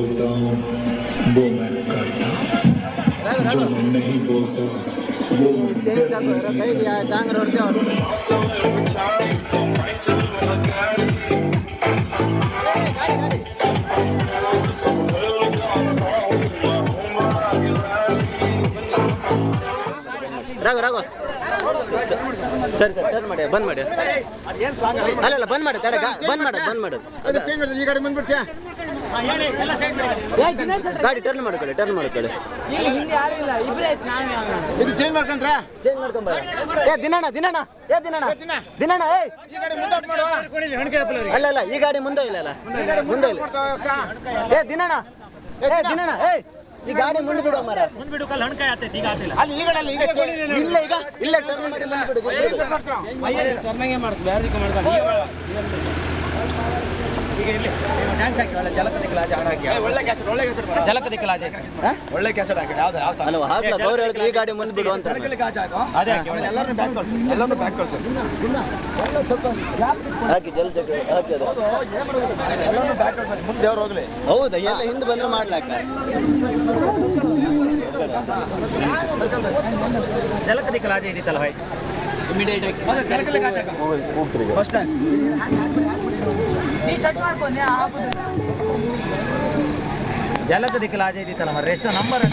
बोलता हूँ वो मैं करता हूँ, जो मैं नहीं बोलता वो ರಾಘು ರಾಘು ಸರಿ ಸರಿ ಟರ್ನ್ ಮಾಡಿ ಬಂದ್ ಮಾಡಿ ಅಲ್ಲ ಬಂದ್ ಮಾಡಿ ತಡ ಬಂದ್ ಮಾಡೋದು ಈ ಗಾಡಿ ಬಂದ್ಬಿಡ್ತೀಯಾ ಗಾಡಿ ಟರ್ನ್ ಮಾಡ್ಕೊಳ್ಳಿ ಇದು ಚೇಂಜ್ ಮಾಡ್ಕೊಂಡ್ರ ಚೇಂಜ್ ಮಾಡ್ಕೊಂಬ ದಿನಣ್ಣ ಅಲ್ಲ ಈ ಗಾಡಿ ಮುಂದೆ ಇಲ್ಲ ಮುಂದೆ ಇಲ್ಲ ದಿನಣ್ಣ ಈ ಗಾಡಿ ಮುಂದೆ ಬಿಡುವ ಮರ ಅಲ್ಲಿ ಈ ಗಾಡಿ ಇಲ್ಲ ಟರ್ನ್ ಮಾಡಿ ಮುಂದೆ ಜಲಪತಿ ಕಲಾಜೆ ಒಳ್ಳೆ ಕ್ಯಾಸೆಟ್ ಹಾಕಿ ಯಾವ್ದು ಅಲ್ವಾ ಹಾಕ್ಲ ಗೌರಿ ಹೇಳಿದ್ರೆ ಈ ಗಾಡಿ ಮುಂದೆ ಬಿಡು ಅಂತ ಎಲ್ಲರೂ ಬ್ಯಾಕ್ ಕಳ್ಸಿ ಹಾಕಿ ಜಲ್ದಿ ಹಾಕಿ ಅದು ಎಲ್ಲರೂ ಬ್ಯಾಕ್ ಕಳ್ಸಿ ಮುಂದೆ ಅವ್ರು ಹೋಗ್ಲಿ ಹೌದಾ ಎಲ್ಲ ಹಿಂದೆ ಬಂದ್ರೆ ಮಾಡ್ಲಾಕ ಜಲಪತಿ ಕಲಾಜೆ ಇದಿತ್ತಲ್ಲ ಭಾಯ್ ಇಮಿಡಿಯೇಟ್ ಫಸ್ಟ್ ಜಲಪತಿ ಕಲಾಜೆ ಇದಿತ್ತಲ್ಲ ರೇಷನ್ ನಂಬರ್